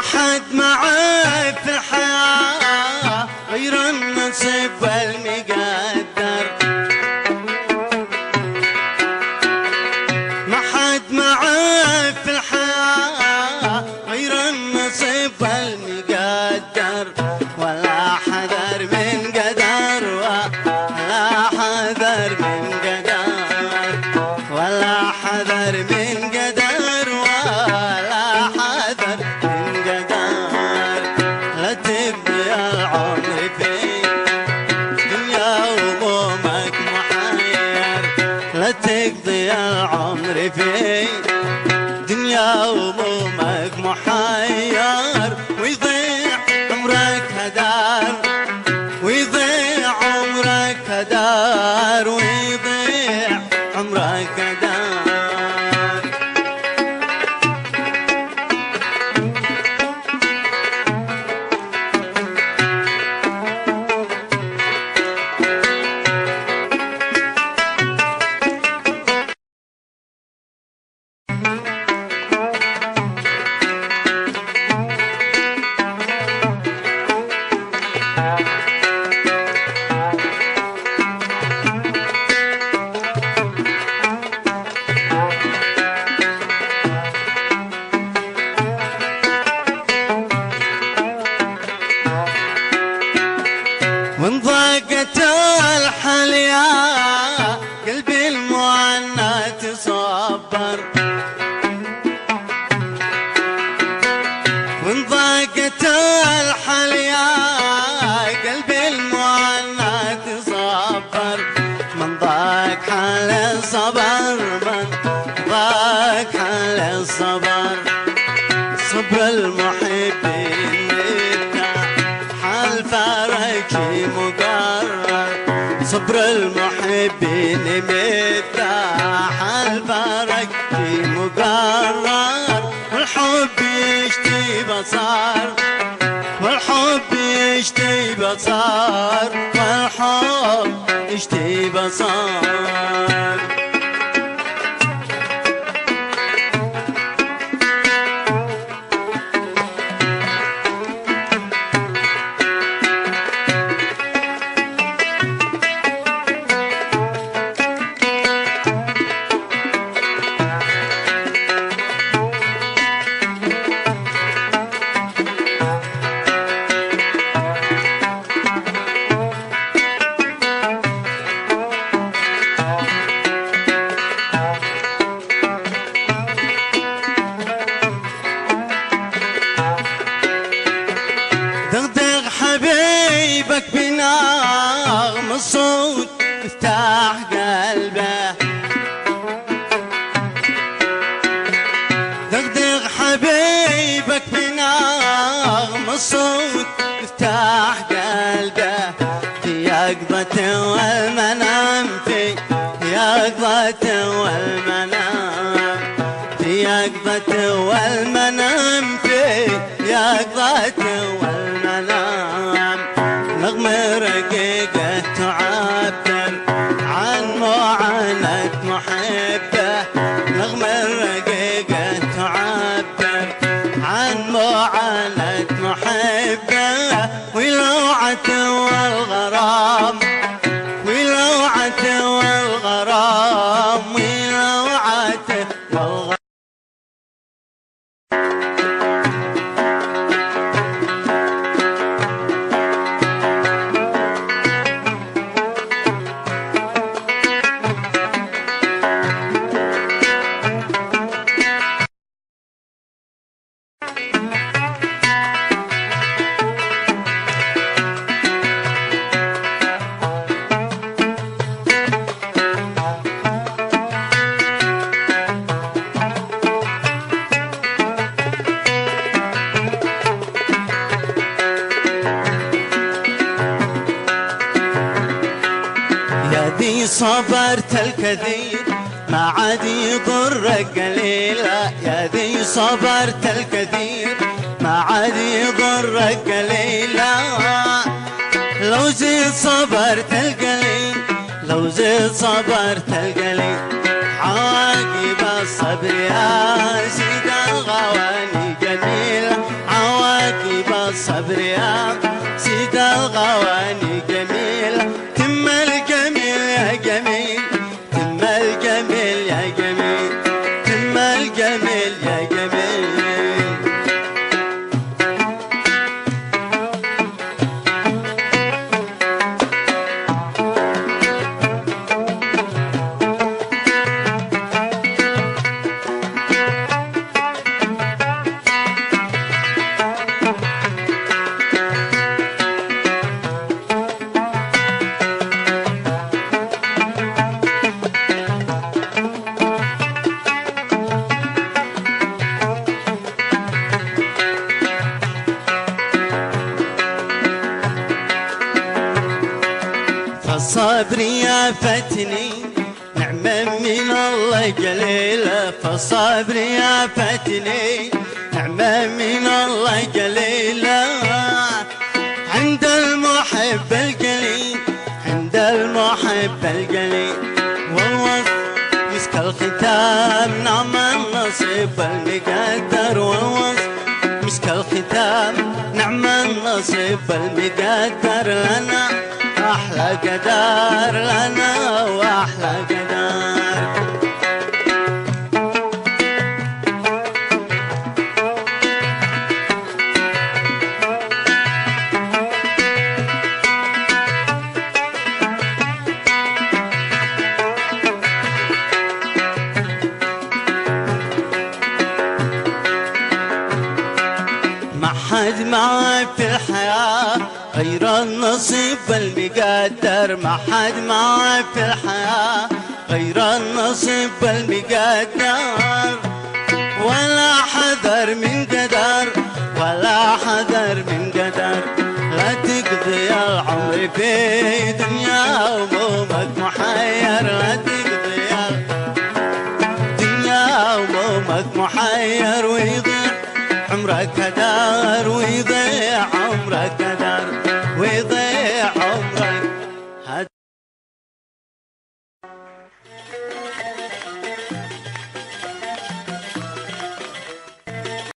حد معاي في الحياة غير النصيب والمقدر، ما حد معاي في الحياة غير النصيب والمقدر، ولا حذر من قدر ولا حذر من قدر، ولا حذر من قدر ولا حذر من قدر. لا تبدي العمر في دنيا همومك محير، لا تقضي العمر في دنيا همومك محير، ويضيع عمرك هدار، ويضيع عمرك هدار، ويضيع عمرك هدار. وان ضاقت الحال يا قلبي المعنى تصبر، وان ضاقت الحال يا قلبي المعنى تصبر، من ضاق حال الصبر، من ضاق حال الصبر، صبر المحبين حال فارق مقرر، صبر المحبين مرتاح الفرج مقرر، والحب يشتي بصار، والحب يشتي بصار، والحب يشتي بصار. دغدغ حبيبك بنغم الصوت افتح قلبه، دغدغ حبيبك بنغم الصوت افتح قلبه، في يقظة والمنام، في يقظة والمنام، في يقظة والمنام، في يقظة والمنام، نغم رقيقة تعبر عن معاناة محبة، نغم رقيقة تعبر عن معاناة محبة، ولوعة والغرام، ولوعة والغرام، ولوعة والغرام. يا ذي صبرت الكثير ما عاد يضرك قليلا، يا ذي صبرت الكثير ما عاد يضرك قليلا، لو زيد صبرت القليل، لو زيد صبرت القليل، عواقب الصبر يا سيد الغواني جميلة. الصبر يا سيد الغواني جميل تم الجميل يا جميل تم الجميل يا جميل تم الجميل يا جميل فالصبر يا فتني نعمة من الله جليلة فالصبر يا فتني نعمة من الله جليلة عند المحب القليل عند المحب القليل والوصف مسك الختام نعم النصيب المقدر والوصف مسك الختام نعم النصيب المقدر لنا أحلى قدر لنا وأحلى قدر ما حد معي في الحياة غير النصيب المقدر ما حد معي في الحياة غير النصيب المقدر ولا حذر من قدر ولا حذر من قدر لا تقضي العمر في دنيا همومك محير لا تقضي الدنيا همومك محير ويضيع عمرك هدار ويضيع عمرك هدار